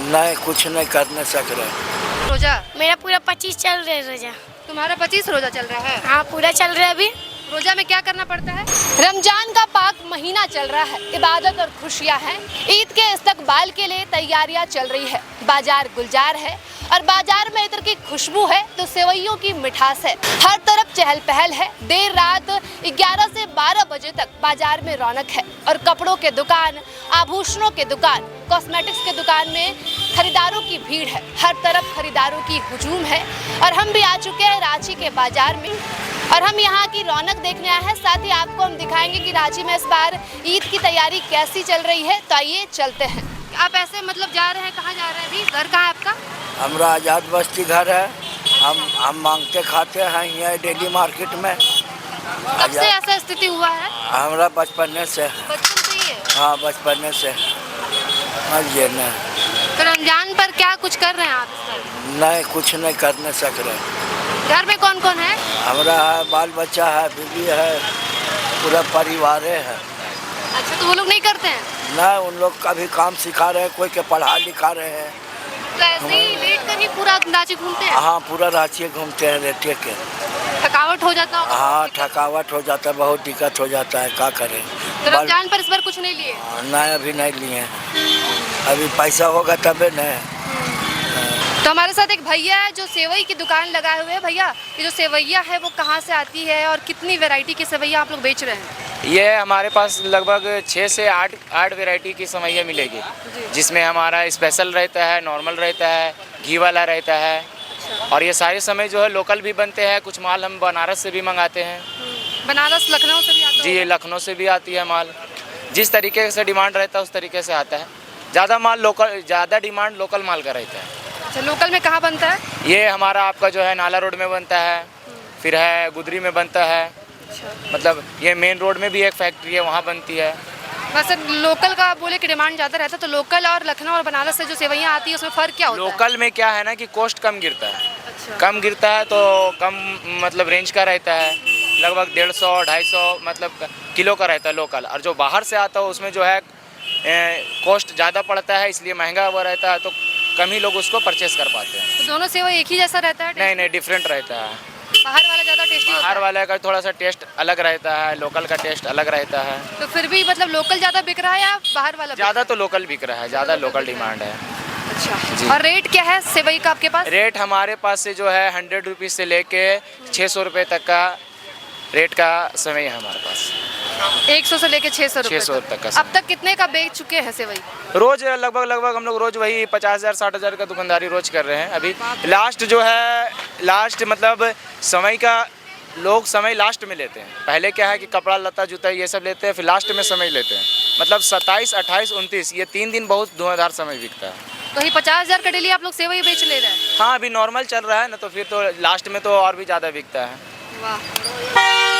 नहीं, कुछ नहीं करने सक रहे। रोजा मेरा पूरा 25 चल रहा है रोजा। तुम्हारा 25 रोजा चल रहा है? हाँ पूरा चल रहा है अभी। रोजा में क्या करना पड़ता है? रमजान का पाक महीना चल रहा है, इबादत और खुशियां हैं। ईद के इस्तकबाल के लिए तैयारियां चल रही है। बाजार गुलजार है और बाजार में इतर की खुशबू है तो सेवइयों की मिठास है। हर तरफ चहल पहल है। देर रात 11 से 12 बजे तक बाजार में रौनक है और कपड़ों के दुकान, आभूषणों के दुकान, कॉस्मेटिक्स के दुकान में खरीदारों की भीड़ है। हर तरफ खरीदारों की हुजूम है और हम भी आ चुके हैं रांची के बाजार में और हम यहाँ की रौनक देखने आए हैं। साथ ही आपको हम दिखाएंगे कि रांची में इस बार ईद की तैयारी कैसी चल रही है। तो आइए चलते हैं। आप ऐसे मतलब जा रहे हैं, कहाँ जा रहे हैं अभी? घर कहाँ है आपका? हमारा आज़ाद बस्ती घर है। हम मांगते खाते हैं यहाँ डेली मार्केट में। कब से ऐसा स्थिति हुआ है? हमारा बचपन से। बचपन से ही है? हाँ बचपन से। समझिए ना। तो रमजान पर क्या कुछ कर रहे हैं आप इस बार? नहीं, कुछ नहीं करने सक रहे। घर में कौन कौन है? हमारा है, बाल बच्चा है, बीवी है, पूरा परिवार है। अच्छा, तो वो लोग नहीं करते हैं? नहीं, उन लोग का भी काम सिखा रहे हैं, कोई के पढ़ा लिखा रहे हैं। तो ऐसे ही लेट कर ही पूरा रांची घूमते हैं? हाँ पूरा रांची घूमते हैं लेटे के। थकावट हो जाता होगा? हाँ थकावट हो जाता है, बहुत दिक्कत हो जाता है, क्या करें। तो रमजान पर इस बार कुछ नहीं लिए? नहीं अभी नहीं लिए हैं, अभी पैसा होगा तबे न। तो हमारे साथ एक भैया है जो सेवई की दुकान लगाए हुए हैं। भैया, ये जो सेवैया है वो कहाँ से आती है और कितनी वैरायटी की सेवैया आप लोग बेच रहे हैं? ये हमारे पास लगभग 6 से 8 वैरायटी की सेवैयाँ मिलेगी, जिसमें हमारा स्पेशल रहता है, नॉर्मल रहता है, घी वाला रहता है। और ये सारे समय जो है लोकल भी बनते हैं। कुछ माल हम बनारस से भी मंगाते हैं। बनारस लखनऊ से भी आता है? जी, ये लखनऊ से भी आती है माल। जिस तरीके से डिमांड रहता है उस तरीके से आता है। ज़्यादा डिमांड लोकल माल का रहता है। अच्छा, लोकल में कहाँ बनता है? ये हमारा आपका जो है नाला रोड में बनता है, फिर है गुदरी में बनता है। मतलब ये मेन रोड में भी एक फैक्ट्री है, वहाँ बनती है। वैसे लोकल का बोले कि डिमांड ज़्यादा रहता है, तो लोकल और लखनऊ और बनारस से जो सेवैयाँ आती है उसमें फ़र्क क्या होता है? लोकल में क्या है ना कि कॉस्ट कम गिरता है। अच्छा। कम गिरता है तो कम मतलब रेंज का रहता है, लगभग 150 250 मतलब किलो का रहता है लोकल। और जो बाहर से आता है उसमें जो है कॉस्ट ज़्यादा पड़ता है, इसलिए महंगा हुआ रहता है, तो कम ही लोग उसको परचेस कर पाते हैं। तो दोनों सेवई एक ही जैसा रहता है? नहीं नहीं, डिफरेंट रहता है। बाहर वाला ज़्यादा टेस्टी होता है? बाहर वाले का थोड़ा सा टेस्ट अलग रहता है, लोकल का टेस्ट अलग रहता है। तो फिर भी मतलब लोकल ज़्यादा बिक रहा है या बाहर वाला? ज़्यादा तो लोकल बिक रहा है, ज़्यादा लोकल डिमांड है। अच्छा, और रेट क्या है सेवई का आपके पास? रेट हमारे पास से जो है 100 रुपीज़ से लेके 600 रुपये तक का रेट का समय है हमारे पास। 100 से लेके 600 रुपये 600 तक का। अब तक कितने का बेच चुके हैं सेवई? रोज लगभग हम लोग रोज वही 50,000 60,000 का दुकानदारी रोज कर रहे हैं। अभी लास्ट जो है, लास्ट मतलब समय का लोग समय लास्ट में लेते हैं। पहले क्या है कि कपड़ा लत्ता जूता ये सब लेते हैं, फिर लास्ट में समय लेते हैं। मतलब 27 28 29 ये 3 दिन बहुत धुआंधार समय बिकता है। तो ही 50,000 का डेली आप लोग सेवई बेच ले रहे हैं? हाँ अभी नॉर्मल चल रहा है ना, तो फिर तो लास्ट में तो और भी ज़्यादा बिकता है। वाह,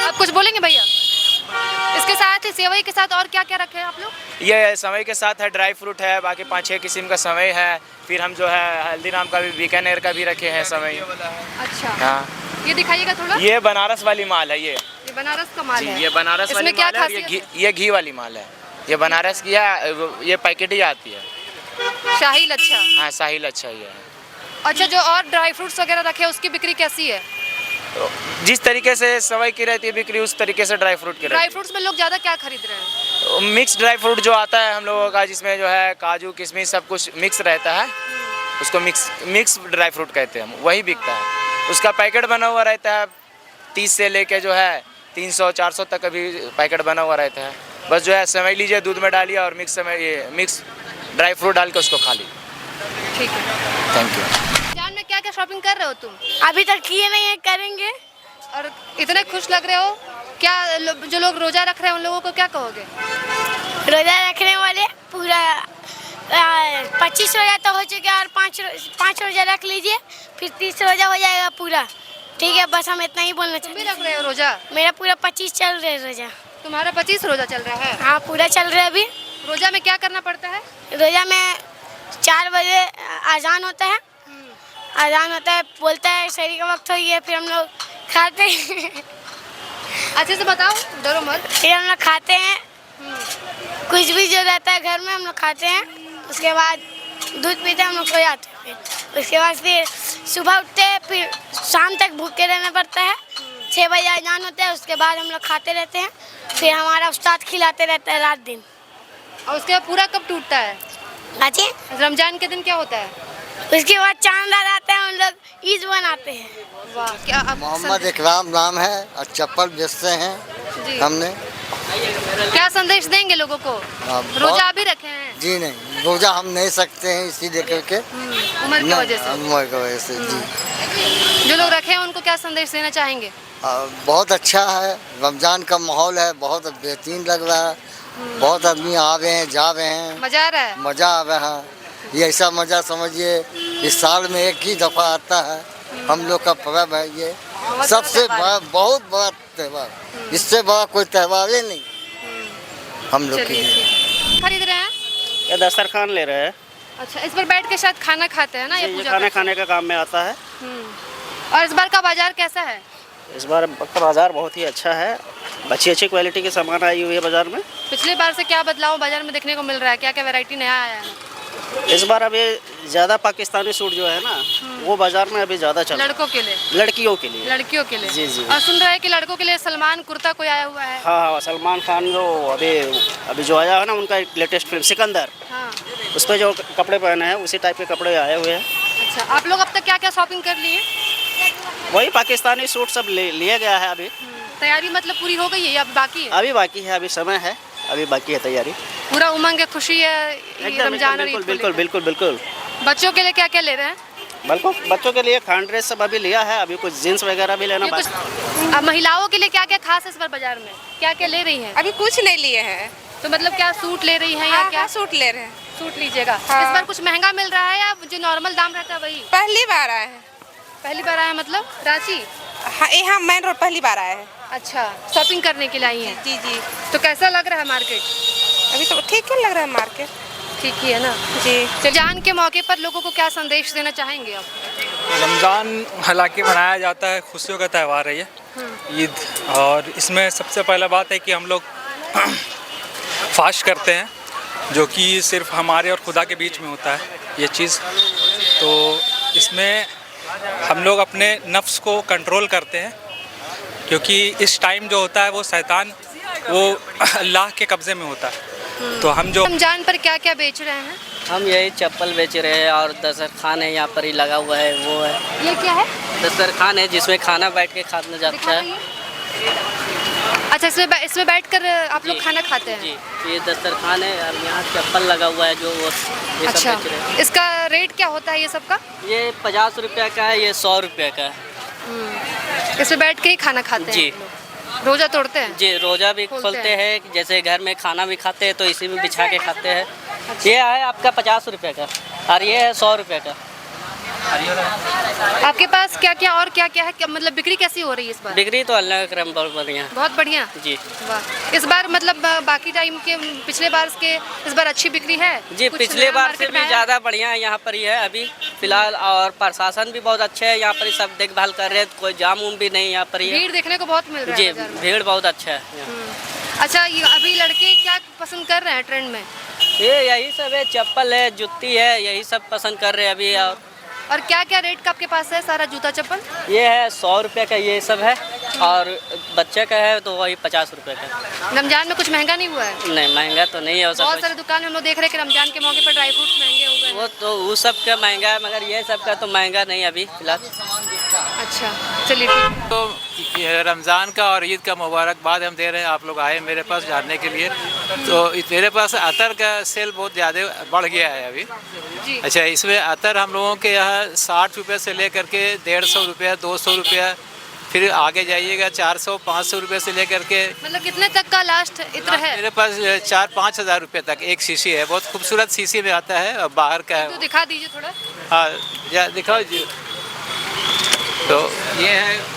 आप कुछ बोलेंगे भैया? इसके साथ ही सेवई के साथ और क्या क्या रखे हैं आप लोग? ये समय के साथ है, ड्राई फ्रूट है, बाकी 5-6 किस्म का समय है। फिर हम जो है हल्दीराम का भी, बीकानेर का भी रखे हैं समय। अच्छा, हाँ ये दिखाइएगा थोड़ा। ये बनारस वाली माल है। ये बनारस का माल है? ये बनारस वाली क्या माल है। ये घी वाली माल है। ये बनारस की है, ये पैकेट ही आती है। शाही लच्छा? हाँ शाही लच्छा ये है। अच्छा, जो और ड्राई फ्रूट्स वगैरह रखे हैं उसकी बिक्री कैसी है? जिस तरीके से सवाई की रहती है बिक्री, उस तरीके से ड्राई फ्रूट की रहती है। ड्राई फ्रूट्स में लोग ज़्यादा क्या खरीद रहे हैं? मिक्स ड्राई फ्रूट जो आता है हम लोगों का, जिसमें जो है काजू किशमिश सब कुछ मिक्स रहता है, उसको मिक्स ड्राई फ्रूट कहते हैं हम, वही बिकता है। उसका पैकेट बना हुआ रहता है 30 से लेके जो है 300 400 तक अभी पैकेट बना हुआ रहता है। बस जो है समय लीजिए, दूध में डालिए और मिक्स ड्राई फ्रूट डाल के उसको खा लीजिए। ठीक है, थैंक यू। जान में क्या क्या शॉपिंग कर रहे हो तुम? अभी तक किए नहीं है, करेंगे। और इतने खुश लग रहे हो, क्या जो लोग रोजा रख रहे हैं उन लोगों को क्या कहोगे? रोजा रखने वाले पूरा 25 रोजा तो हो चुके और 5 रोजा रख लीजिए, फिर 30 रोजा हो जाएगा पूरा। ठीक है, बस हम इतना ही बोलना तुम भी चाहते रख रहे हो रोजा? मेरा पूरा 25 चल रहा है रोजा। तुम्हारा 25 रोजा चल रहा है? हाँ पूरा चल रहा है अभी। रोजा में क्या करना पड़ता है? रोजा में 4 बजे अजान होता है। अजान होता है, बोलता है शहरी का वक्त हो गया, फिर हम लोग खाते हैं। अच्छे से बताओ, डरो मत। फिर हम लोग खाते हैं, कुछ भी जो रहता है घर में हम लोग खाते हैं। उसके बाद दूध पीते हम लोग सो जाते हैं। फिर उसके बाद फिर सुबह उठते हैं, फिर शाम तक भूखे रहना पड़ता है। 6 बजे अजान होता है, उसके बाद हम लोग खाते रहते हैं। फिर हमारा उस्ताद खिलाते रहता है रात दिन। और उसके बाद पूरा कब टूटता है? अच्छे रमजान के दिन क्या होता है? उसके बाद चांद आ जाता है, हम लोग ईद बनाते हैं। वाह, क्या आप मोहम्मद इकराम नाम है और चप्पल बेचते हैं जी। हमने। क्या संदेश देंगे लोगों को? रोजा अभी रखे हैं? जी नहीं, रोजा हम नहीं सकते हैं इसी लेकर के, उम्र की वजह से। उम्र की वजह से जी। जो लोग रखे हैं उनको क्या संदेश देना चाहेंगे? बहुत अच्छा है, रमजान का माहौल है, बहुत बेहतरीन लग रहा है। बहुत आदमी आ रहे हैं, जा रहे हैं, मजा आ रहा है? मज़ा आ रहा है। ये ऐसा मज़ा समझिए इस साल में एक ही दफ़ा आता है, हम लोग का पर्व है ये, सबसे बड़ा, बहुत बड़ा त्यौहार, इससे बड़ा कोई त्यौहार ही नहीं हम लोग के लिए। खरीद रहे हैं? ये दस्तरखान ले रहे हैं। अच्छा, इस पर बैठ के शायद खाना खाते हैं ना? ये ये पूजा खाना करते खाने का काम में आता है। हैं। और इस बार का बाजार कैसा है? इस बार का बाज़ार बहुत ही अच्छा है, अच्छी क्वालिटी के सामान आई हुई है बाज़ार में। पिछले बार से क्या बदलाव बाजार में देखने को मिल रहा है? क्या क्या वैरायटी नया आया है? इस बार अभी ज़्यादा पाकिस्तानी सूट जो है ना, वो बाज़ार में अभी ज़्यादा चल रहा है। लड़कों के लिए? लड़कियों के लिए। लड़कियों के लिए? जी, जी। और सुन रहे हैं कि लड़कों के लिए सलमान कुर्ता कोई आया हुआ है? हाँ, सलमान खान जो अभी जो आया है ना, उनका एक लेटेस्ट फिल्म सिकंदर, हाँ। उस पर जो कपड़े पहने हैं उसी टाइप के कपड़े आए हुए हैं। अच्छा, आप लोग अब तक क्या क्या शॉपिंग कर लिए? वही पाकिस्तानी सूट सब लिया गया है अभी। तैयारी मतलब पूरी हो गई है या अभी बाकी है? अभी बाकी है, अभी समय है, अभी बाकी है तैयारी। पूरा उमंग है, खुशी है एकदम रमजान और ईद को बिल्कुल लेकर। बिल्कुल बिल्कुल। बच्चों के लिए क्या क्या ले रहे हैं? बिल्कुल बच्चों के लिए खान ड्रेस सब अभी लिया है, अभी कुछ जीन्स वगैरह भी लेना ये कुछ बाकी। अब महिलाओं के लिए क्या क्या खास है इस बार बाजार में? क्या क्या ले रही हैं? अभी कुछ नहीं लिए हैं। तो मतलब क्या सूट ले रही हैं या हाँ, क्या? हाँ, सूट ले रहे हैं। सूट लीजिएगा। हाँ। इस बार कुछ महंगा मिल रहा है या जो नॉर्मल दाम रहता है वही? पहली बार आए हैं। पहली बार आया मतलब रांची? हाँ, यहाँ मेन रोड पहली बार आए हैं। अच्छा, शॉपिंग करने के लिए आई हैं? जी जी। तो कैसा लग रहा है मार्केट? अभी तो ठीक ही लग रहा है मार्केट। ठीक ही है ना? जी। रमजान के मौके पर लोगों को क्या संदेश देना चाहेंगे आप? रमज़ान हालांकि मनाया जाता है, खुशियों का त्यौहार है ये ईद, और इसमें सबसे पहला बात है कि हम लोग फास्ट करते हैं, जो कि सिर्फ हमारे और खुदा के बीच में होता है ये चीज़। तो इसमें हम लोग अपने नफ्स को कंट्रोल करते हैं, क्योंकि इस टाइम जो होता है वो शैतान वो अल्लाह के कब्ज़े में होता है। तो हम जो रमजान पर क्या क्या बेच रहे हैं? हम यही चप्पल बेच रहे हैं और दस्तरखान है, यहाँ पर ही लगा हुआ है, वो है ये क्या है? दस्तरखान है जिसमें खाना बैठ के खाना जाता दिखा है। दीजिए। अच्छा, इसमें बैठकर आप लोग खाना खाते हैं? जी, ये दस्तरखान है और यहाँ चप्पल लगा हुआ है जो वो ये अच्छा, सब बेच रहे हैं। इसका रेट क्या होता है ये सबका? ये 50 रुपये का है, ये 100 रुपये का है। इसमें बैठ के ही खाना खाते हैं जी। आप लोग? रोजा तोड़ते हैं? जी, रोज़ा भी खोलते खोलते हैं, जैसे घर में खाना भी खाते हैं तो इसी में बिछा के खाते हैं। ये है आपका 50 रुपये का और ये है 100 रुपये का। आपके पास क्या क्या और क्या क्या है? मतलब बिक्री कैसी हो रही है इस बार? बिक्री तो अल्लाह का करम बहुत बढ़िया। बहुत बढ़िया। जी वाह, इस बार मतलब बाकी टाइम के पिछले बार के इस बार अच्छी बिक्री है? जी, कुछ पिछले नया बार से मार्केट में भी आया? ज़्यादा बढ़िया है यहाँ पर ही है अभी फिलहाल, और प्रशासन भी बहुत अच्छा है यहाँ पर ही, सब देखभाल कर रहे हैं, कोई जाम उम भी नहीं यहाँ पर ही है। भीड़ देखने को बहुत मिल रहा है जी, बाजार में। भीड़ बहुत अच्छा है यहाँ। अच्छा, ये अभी लड़के क्या पसंद कर रहे हैं ट्रेंड में? ये यही सब है, चप्पल है, जुत्ती है, यही सब पसंद कर रहे हैं अभी। और क्या क्या रेट का आपके पास है सारा जूता चप्पल? ये है 100 रुपये का, ये सब है, और बच्चे का है तो वही 50 रुपये का। रमजान में कुछ महंगा नहीं हुआ है? नहीं, महंगा तो नहीं है। बहुत सारे दुकान में हम लोग देख रहे हैं कि रमजान के मौके पर ड्राई फ्रूट्स महंगे हो गए। वो तो वो सब का महंगा है, मगर ये सब का तो महंगा नहीं अभी फिलहाल। अच्छा, चलिए ठीक। तो रमज़ान का और ईद का मुबारकबाद हम दे रहे हैं। आप लोग आए मेरे पास जानने के लिए, तो मेरे पास अतर का सेल बहुत ज़्यादा बढ़ गया है अभी। जी। अच्छा, इसमें अतर हम लोगों के यहाँ 60 रुपये से लेकर के 150 रुपया, 200 रुपया, फिर आगे जाइएगा 400-500 रुपये से लेकर के, मतलब कितने तक का लास्ट इत्र है? मेरे पास 4-5 हज़ार रुपये तक एक शीशी है। बहुत खूबसूरत शीशी में आता है और बाहर का है। तो दिखा दीजिए थोड़ा। हाँ, दिखाओ जी। तो ये है,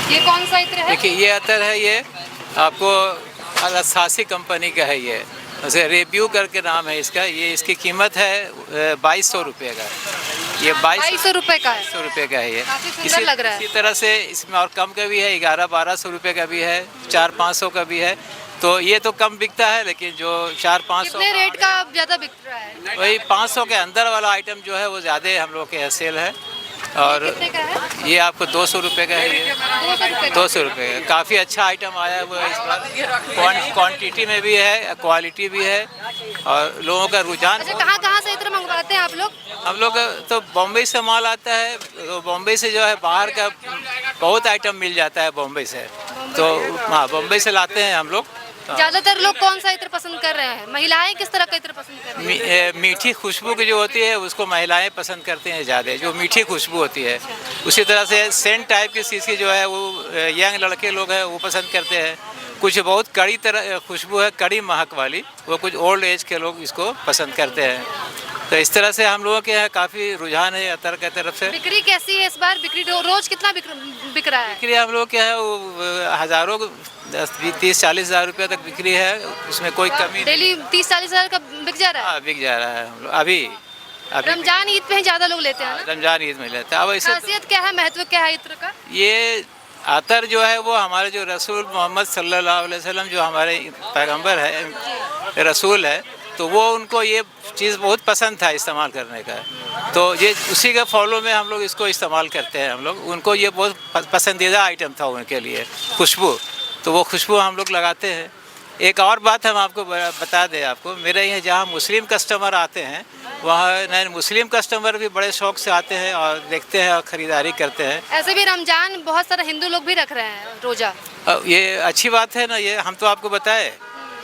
ये कौन सा इत्र है? देखिए ये अतर है, ये आपको अलसासी कंपनी का है। ये उसे रिव्यू करके नाम है इसका। ये इसकी कीमत है 2200 रुपये का। ये 2200 रुपए का है। 2200 रुपये का है ये। काफी सुंदर लग रहा है। इसी तरह से इसमें और कम का भी है, 1100-1200 रुपये का भी है, 400-500 का भी है। तो ये तो कम बिकता है, लेकिन जो 400-500 कितने रेट का ज़्यादा बिक रहा है? वही 500 के अंदर वाला आइटम जो है वो ज़्यादा हम लोग के यहाँ सेल है। और कितने का है? ये आपको 200 रुपये का है ये। 200 रुपये का काफ़ी अच्छा आइटम आया हुआ है इस बार। क्वांटिटी में भी है, क्वालिटी भी है और लोगों का रुझान। अच्छा, कहाँ से इत्र मंगवाते हैं आप लोग? हम लोग तो बॉम्बे से माल आता है, तो बॉम्बे से जो है बाहर का बहुत आइटम मिल जाता है बॉम्बे से। तो हाँ, बॉम्बे से लाते हैं हम लोग। ज़्यादातर लोग कौन सा इत्र पसंद कर रहे हैं? महिलाएं किस तरह का इत्र पसंद कर रही हैं? मीठी खुशबू की जो होती है उसको महिलाएं पसंद करती हैं ज़्यादा, जो मीठी खुशबू होती है। उसी तरह से सेंट टाइप की चीज़ की जो है वो यंग लड़के लोग हैं वो पसंद करते हैं। कुछ बहुत कड़ी तरह खुशबू है, कड़ी महक वाली, वो कुछ ओल्ड एज के लोग इसको पसंद करते हैं। तो इस तरह से हम लोगों के यहाँ काफ़ी रुझान है अतर की तरफ से। बिक्री कैसी है इस बार? बिक्री रोज कितना बिक रहा है? बिक्री हम लोग के यहाँ वो हज़ारों 10-20-30-40 हज़ार रुपये तक बिक्री है, उसमें कोई कमी। डेली 30-40 हज़ार का बिक जा रहा है? हाँ, बिक जा रहा है हम लोग अभी। रमजान ईद पे ही ज़्यादा लोग लेते हैं ना? रमजान ईद में लेते हैं। अब ऐसे खासियत क्या है, महत्व क्या है इत्र का? ये अतर जो है वो हमारे जो रसूल मोहम्मद सल्लल्लाहु अलैहि वसल्लम जो हमारे पैगंबर है, रसूल है, तो वो उनको ये चीज़ बहुत पसंद था इस्तेमाल करने का। तो ये उसी के फॉलो में हम लोग इसको इस्तेमाल करते हैं। हम लोग उनको ये बहुत पसंदीदा आइटम था उनके लिए, खुशबू। तो वो खुशबू हम लोग लगाते हैं। एक और बात हम आपको बता दें, आपको मेरे यहाँ जहाँ मुस्लिम कस्टमर आते हैं वहाँ मुस्लिम कस्टमर भी बड़े शौक से आते हैं और देखते हैं और ख़रीदारी करते हैं। ऐसे भी रमजान बहुत सारे हिंदू लोग भी रख रहे हैं रोज़ा। ये अच्छी बात है ना। ये हम तो आपको बताए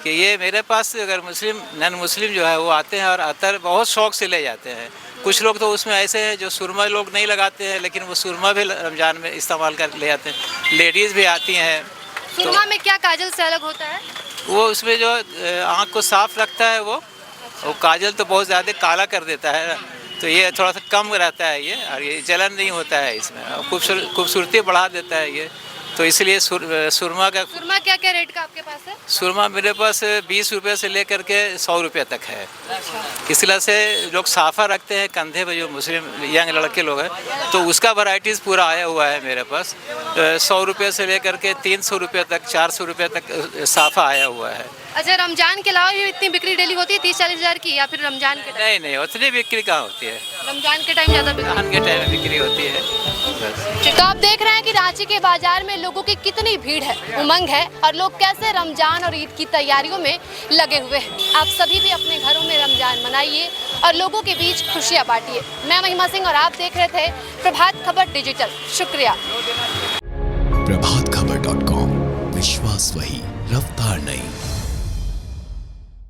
कि ये मेरे पास अगर मुस्लिम नॉन मुस्लिम जो है वो आते हैं और अतर बहुत शौक से ले जाते हैं। कुछ लोग तो उसमें ऐसे हैं जो सुरमा लोग नहीं लगाते हैं, लेकिन वो सुरमा भी रमज़ान में इस्तेमाल कर ले जाते हैं। लेडीज़ भी आती हैं। सुरमा में क्या काजल से अलग होता है? वो उसमें जो आँख को साफ रखता है, वो काजल तो बहुत ज़्यादा काला कर देता है, तो ये थोड़ा सा कम रहता है ये, और ये जलन नहीं होता है इसमें, खूबसूरती बढ़ा देता है ये। तो इसलिए सुरमा क्या क्या रेट का आपके पास है? सुरमा मेरे पास 20 रुपये से लेकर के 100 रुपये तक है। इस तरह से लोग साफ़ा रखते हैं कंधे पे, जो मुस्लिम यंग लड़के लोग हैं, तो उसका वैराइटीज़ पूरा आया हुआ है मेरे पास। 100 रुपये से लेकर के 300 रुपये तक, 400 रुपये तक साफ़ा आया हुआ है। अच्छा, रमजान के अलावा भी इतनी बिक्री डेली होती है 30-40 हज़ार की, या फिर रमजान के टाइम? नहीं, उतनी बिक्री कहाँ होती है। रमजान के टाइम ज़्यादा बिक्री? रमजान के टाइम में बिक्री होती है बस। तो आप देख रहे हैं कि रांची के बाजार में लोगों की कितनी भीड़ है, उमंग है, और लोग कैसे रमजान और ईद की तैयारियों में लगे हुए हैं। आप सभी भी अपने घरों में रमजान मनाइए और लोगों के बीच खुशियाँ बांटिए। मैं महिमा सिंह और आप देख रहे थे प्रभात खबर डिजिटल। शुक्रिया। प्रभातखबर.com, विश्वास वही, रफ्तार नहीं।